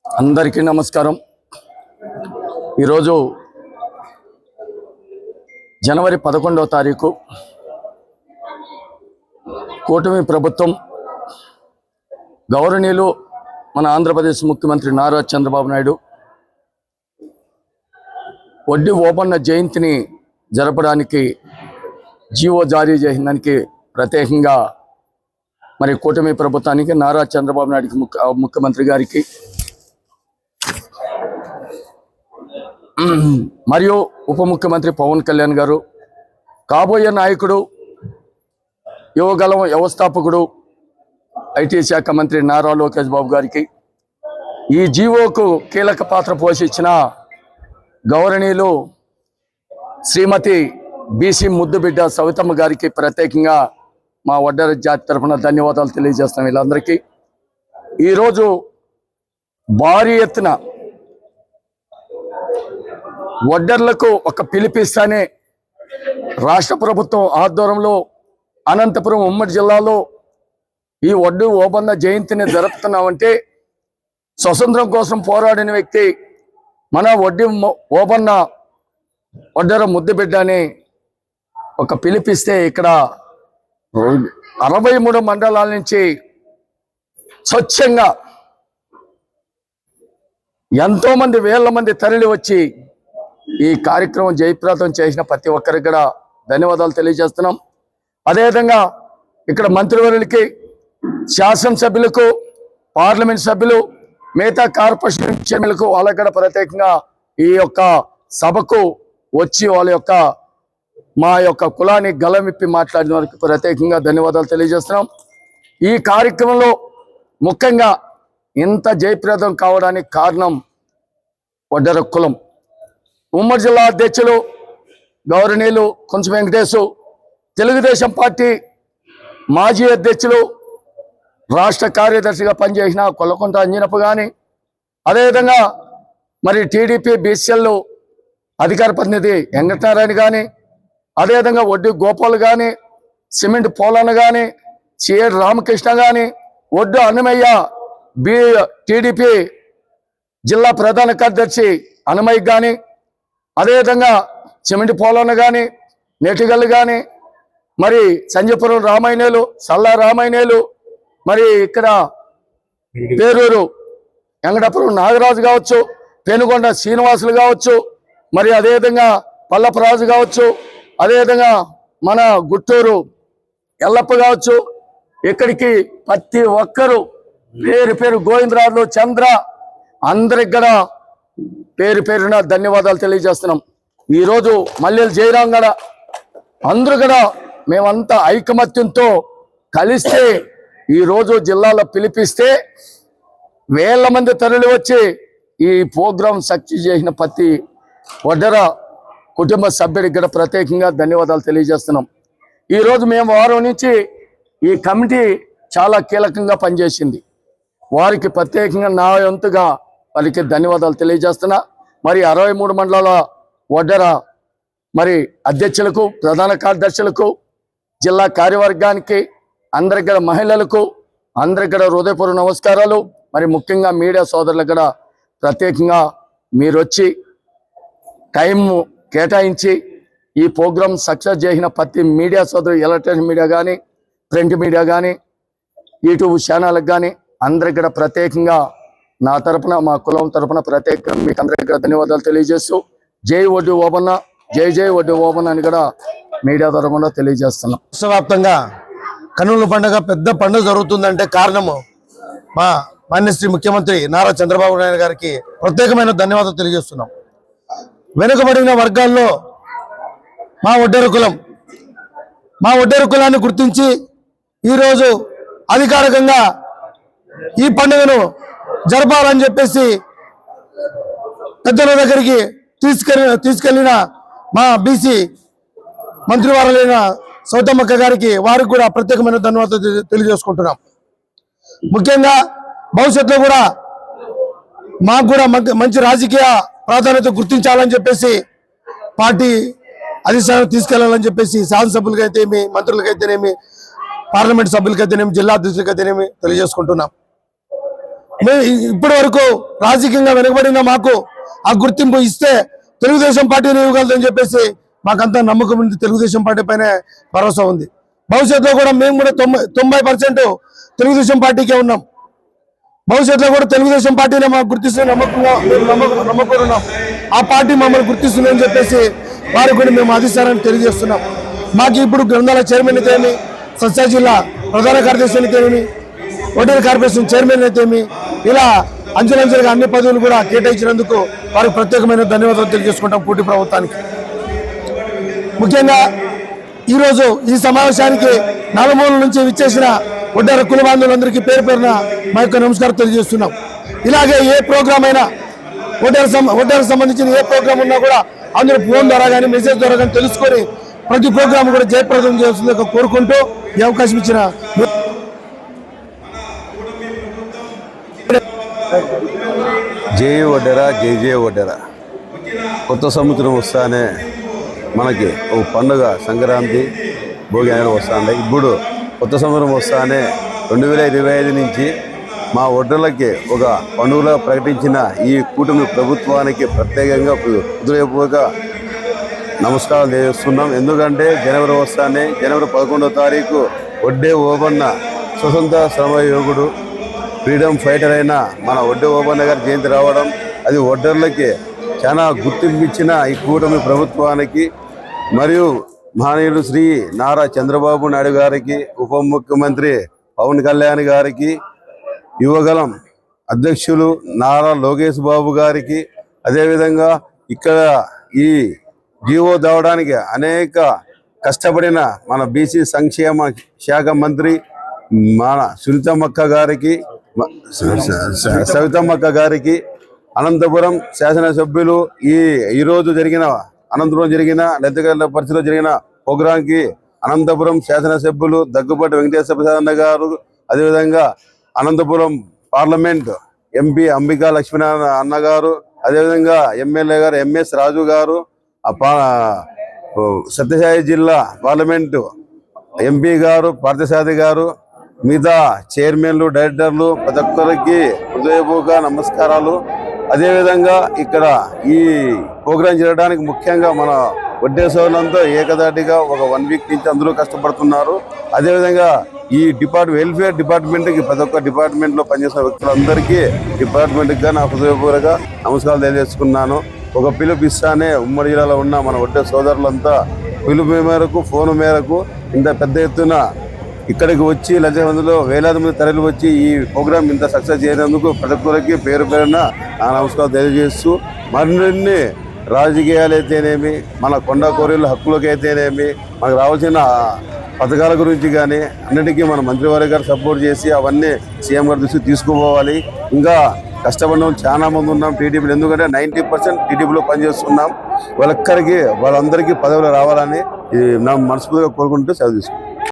అందరికీ నమస్కారం. ఈరోజు జనవరి 11వ తారీఖు కూటమి ప్రభుత్వం గౌరవనీయులు మన ఆంధ్రప్రదేశ్ ముఖ్యమంత్రి నారా చంద్రబాబు నాయుడు వడ్డీ ఓబన్న జయంతిని జరపడానికి జీవో జారీ చేసినందుకు ప్రత్యేకంగా మరి కూటమి ప్రభుత్వానికి నారా చంద్రబాబు నాయుడుకి ముఖ్యమంత్రి గారికి మరియు ఉప ముఖ్యమంత్రి పవన్ కళ్యాణ్ గారు, కాబోయే నాయకుడు, యువగలం వ్యవస్థాపకుడు ఐటీ శాఖ మంత్రి నారా లోకేష్ బాబు గారికి, ఈ జీవోకు కీలక పాత్ర పోషించిన గౌరవనీయులు శ్రీమతి బీసీ ముద్దుబిడ్డ సవితమ్మ గారికి ప్రత్యేకంగా మా వడ్డెర జాతి తరఫున ధన్యవాదాలు తెలియజేస్తాం. వీళ్ళందరికీ ఈరోజు భారీ ఎత్తున వడ్డెర్లకు ఒక పిలిపిస్తానే రాష్ట్ర ప్రభుత్వం ఆధ్వర్యంలో అనంతపురం ఉమ్మడి జిల్లాలో ఈ వడ్డీ ఓబన్న జయంతిని జరుపుతున్నామంటే స్వతంత్రం కోసం పోరాడిన వ్యక్తి మన వడ్డీ ఓబన్న వడ్డెర ముద్దుబిడ్డ అని ఒక పిలిపిస్తే ఇక్కడ 63 మండలాల నుంచి స్వచ్ఛంగా ఎంతోమంది వేల మంది తరలి వచ్చి ఈ కార్యక్రమం జయప్రదం చేసిన ప్రతి ఒక్కరికి కూడా ధన్యవాదాలు తెలియజేస్తున్నాం. అదేవిధంగా ఇక్కడ మంత్రివర్యులకి, శాసనసభ్యులకు, పార్లమెంట్ సభ్యులు, మిగతా కార్పొరేషన్ చైర్మన్లకు వాళ్ళకి కూడా ప్రత్యేకంగా ఈ యొక్క సభకు వచ్చి వాళ్ళ యొక్క మా యొక్క కులాన్ని గలమిప్పి మాట్లాడిన వారికి ప్రత్యేకంగా ధన్యవాదాలు తెలియజేస్తున్నాం. ఈ కార్యక్రమంలో ముఖ్యంగా ఇంత జయప్రదం కావడానికి కారణం వడ్డెర కులం. ఉమ్మడి జిల్లా అధ్యక్షులు గౌరవనీయులు కొంచెం వెంకటేశు, తెలుగుదేశం పార్టీ మాజీ అధ్యక్షులు, రాష్ట్ర కార్యదర్శిగా పనిచేసిన కొల్లకొంట అంజనప్ప కానీ, అదేవిధంగా మరి టీడీపీ బీసీఎల్ అధికార ప్రతినిధి వెంకటనారాయణ కానీ, అదేవిధంగా వడ్డీ గోపాల్ కానీ, సిమెంట్ పోలన్న కానీ, సిఏడ్ రామకృష్ణ కానీ, వడ్డు అన్నమయ్య టీడీపీ జిల్లా ప్రధాన కార్యదర్శి అన్నమయ్య కానీ, అదేవిధంగా సిమెంట్ పోలన్న కానీ, నెటిగల్లు కానీ, మరి సంజయపురం రామాయణేలు, సల్లా రామాయణేలు, మరి ఇక్కడ పేరూరు వెంకటాపురం నాగరాజు కావచ్చు, పెనుగొండ శ్రీనివాసులు కావచ్చు, మరి అదేవిధంగా పల్లపరాజు కావచ్చు, అదేవిధంగా మన గుట్టూరు ఎల్లప్ప కావచ్చు, ఇక్కడికి ప్రతి ఒక్కరు పేరు పేరు గోవిందరాజులు, చంద్ర, అందరికి కూడా పేరు పేరున ధన్యవాదాలు తెలియజేస్తున్నాం. ఈరోజు మల్లెల జయరాం గడ అందరూ కూడా మేమంతా ఐకమత్యంతో కలిస్తే ఈరోజు జిల్లాలో పిలిపిస్తే వేల మంది తరలి వచ్చి ఈ ప్రోగ్రాం సక్సెస్ చేసిన ప్రతి వడ్డెర కుటుంబ సభ్యుడికి కూడా ప్రత్యేకంగా ధన్యవాదాలు తెలియజేస్తున్నాం. ఈరోజు మేము వారం నుంచి ఈ కమిటీ చాలా కీలకంగా పనిచేసింది. వారికి ప్రత్యేకంగా నా వంతుగా వారికి ధన్యవాదాలు తెలియజేస్తున్నా. మరి 63 మండలాల వడ్డెర మరి అధ్యక్షులకు, ప్రధాన కార్యదర్శులకు, జిల్లా కార్యవర్గానికి, అందరికి కూడా మహిళలకు అందరికి కూడా హృదయపూర్వక నమస్కారాలు. మరి ముఖ్యంగా మీడియా సోదరులకు కూడా ప్రత్యేకంగా మీరు వచ్చి టైం కేటాయించి ఈ ప్రోగ్రాం సక్సెస్ చేసిన ప్రతి మీడియా సోదరు, ఎలక్ట్రానిక్ మీడియా కానీ, ప్రింట్ మీడియా కానీ, యూట్యూబ్ ఛానళ్ళకి కానీ అందరికి కూడా ప్రత్యేకంగా నా తరపున, మా కులం తరపున ప్రత్యేకంగా మీకు అందరికీ కూడా ధన్యవాదాలు తెలియజేస్తూ జై వడ్డీ ఓబన్న, జై జై వడ్డీ ఓబన్న అని కూడా మీడియా తరపున తెలియజేస్తున్నాం. రాష్ట్రవ్యాప్తంగా కన్నుల పండుగ పెద్ద పండుగ జరుగుతుందంటే కారణము మా మాన్యశ్రీ ముఖ్యమంత్రి నారా చంద్రబాబు నాయుడు గారికి ప్రత్యేకమైన ధన్యవాదాలు తెలియజేస్తున్నాం. వెనుకబడిన వర్గాల్లో మా వడ్డెర కులాన్ని గుర్తించి ఈరోజు అధికారికంగా ఈ పండుగను జరపాలని చెప్పేసి పెద్దల దగ్గరికి తీసుకెళ్లిన మా బీసీ మంత్రివారులైన సౌతమ్మక్క గారికి, వారికి కూడా ప్రత్యేకమైన ధన్యవాదాలు తెలియజేసుకుంటున్నాం. ముఖ్యంగా భవిష్యత్తులో కూడా మాకు కూడా మంచి రాజకీయ ప్రాధాన్యత గుర్తించాలని చెప్పేసి పార్టీ అధిష్టానం తీసుకెళ్లాలని చెప్పేసి శాసనసభ్యులకైతేనేమి, మంత్రులకైతేనేమి, పార్లమెంట్ సభ్యులకైతేనేమి, జిల్లా అధ్యక్షులకైతేనేమి తెలియజేసుకుంటున్నాం. ఇప్పటి వరకు రాజకీయంగా వెనుకబడిన మాకు ఆ గుర్తింపు ఇస్తే తెలుగుదేశం పార్టీని ఇవ్వగలదని చెప్పేసి మాకంతా నమ్మకం ఉంది. తెలుగుదేశం పార్టీ పైన భరోసా ఉంది. భవిష్యత్తులో కూడా మేము కూడా 90% తెలుగుదేశం పార్టీకే ఉన్నాం. భవిష్యత్తులో కూడా తెలుగుదేశం పార్టీనే మాకు గుర్తిస్తున్న నమ్మకం ఉన్నాం. ఆ పార్టీ మమ్మల్ని గుర్తిస్తుందని చెప్పేసి వారికి కూడా మేము అధిష్టానాన్ని తెలియజేస్తున్నాం. మాకు ఇప్పుడు గ్రంథాల చైర్మన్ అయితేమి, సత్సా జిల్లా ప్రధాన కార్యదర్శి అయితేమి, హోటల్ కార్పొరేషన్ చైర్మన్ అయితేమి, ఇలా అంచెలంచెలుగా అన్ని పదవులు కూడా కేటాయించినందుకు వారికి ప్రత్యేకమైన ధన్యవాదాలు తెలియజేసుకుంటాం కూటమి ప్రభుత్వానికి. ముఖ్యంగా ఈరోజు ఈ సమావేశానికి నలుమూల నుంచి విచ్చేసిన ఒడ్డార కుల బాంధవులందరికీ పేరు పేరున మా యొక్క నమస్కారం తెలియజేస్తున్నాం. ఇలాగే ఏ ప్రోగ్రామ్ అయినా ఒడ్డార సంబంధించిన ఏ ప్రోగ్రామ్ ఉన్నా కూడా అందరూ ఫోన్ ద్వారా కానీ మెసేజ్ ద్వారా కానీ తెలుసుకొని ప్రతి ప్రోగ్రామ్ కూడా జయప్రదం చేస్తుందిగా కోరుకుంటూ ఈ అవకాశం ఇచ్చిన జై వడ్డెర, జై జై వడ్డెర. కొత్త సంవత్సరం వస్తానే మనకి ఓ పండుగ సంక్రాంతి భోగి అనేది వస్తాండే. ఇప్పుడు కొత్త సంవత్సరం వస్తానే 2025 నుంచి మా వడ్డర్లకి ఒక పండుగలా ప్రకటించిన ఈ కూటమి ప్రభుత్వానికి ప్రత్యేకంగా హృదయపూర్వక నమస్కారాలు చేస్తున్నాం. ఎందుకంటే జనవరి వస్తానే జనవరి 11వ తారీఖు వడ్డే ఓబన్న స్వతంత్ర శ్రమయోగుడు ఫ్రీడమ్ ఫైటర్ అయిన మన వడ్డే ఓబన్న గారి జయంతి రావడం, అది వడ్డర్లకి చాలా గుర్తింపు ఇచ్చిన ఈ కూటమి ప్రభుత్వానికి మరియు మహనీయులు శ్రీ నారా చంద్రబాబు నాయుడు గారికి, ఉప ముఖ్యమంత్రి పవన్ కళ్యాణ్ గారికి, యువగలం అధ్యక్షులు నారా లోకేష్ బాబు గారికి, అదేవిధంగా ఇక్కడ ఈ జీవో తేవడానికి అనేక కష్టపడిన మన బీసీ సంక్షేమ శాఖ మంత్రి మన సవితమ్మక్క గారికి, అనంతపురం శాసనసభ్యులు ఈరోజు అనంతపురం జరిగిన లెత్తగల్ల పరిస్థితిలో జరిగిన ప్రోగ్రాంకి అనంతపురం శాసనసభ్యులు దగ్గుబాటి వెంకటేశ్వర ప్రసాద్ అన్న గారు, అదేవిధంగా అనంతపురం పార్లమెంట్ ఎంపీ అంబికా లక్ష్మీనారాయణ అన్నగారు, అదేవిధంగా ఎమ్మెల్యే గారు ఎంఎస్ రాజు గారు, సత్యసాయి జిల్లా పార్లమెంటు ఎంపీ గారు పార్థసారథి గారు, మిగతా చైర్మన్లు, డైరెక్టర్లు ప్రతి ఒక్కరికి హృదయపూర్వక నమస్కారాలు. అదేవిధంగా ఇక్కడ ఈ ప్రోగ్రాం జరగడానికి ముఖ్యంగా మన వడ్డే సోదరులంతా ఏకదాటిగా ఒక 1 వీక్ నుంచి అందరూ కష్టపడుతున్నారు. అదేవిధంగా ఈ వెల్ఫేర్ డిపార్ట్మెంట్కి ప్రతి ఒక్క డిపార్ట్మెంట్లో పనిచేసిన వ్యక్తులందరికీ డిపార్ట్మెంట్గా నా హృదయపూర్వక నమస్కారాలు తెలియజేసుకున్నాను. ఒక పిలుపు ఇస్తానే ఉమ్మడి జిల్లాలో ఉన్న మన వడ్డే సోదరులంతా పిలుపు మేరకు, ఫోను మేరకు ఇంత పెద్ద ఎత్తున ఇక్కడికి వచ్చి లక్ష మందిలో వేలాది మంది తరలి వచ్చి ఈ ప్రోగ్రాం ఇంత సక్సెస్ చేయనందుకు ప్రతి ఒక్కరికి పేరు పేరున నా నమస్కారం తెలియజేస్తూ, మరిన్ని రాజకీయాలు అయితేనేమి, మన కొండ కోరిల హక్కులకి అయితేనేమి, మనకు రావాల్సిన పథకాల గురించి కానీ అన్నిటికీ మన మంత్రివర్గ గారు సపోర్ట్ చేసి అవన్నీ సీఎం గారి దృష్టికి తీసుకుపోవాలి. ఇంకా కష్టపడిన వాళ్ళు చాలా మంది ఉన్నాం టీడీపీలో, ఎందుకంటే 90% టీడీపీలో పనిచేస్తున్నాం. వాళ్ళందరికీ పదవులు రావాలని నా మనస్ఫూర్తిగా కోరుకుంటూ సెలవు తీసుకుంటాం.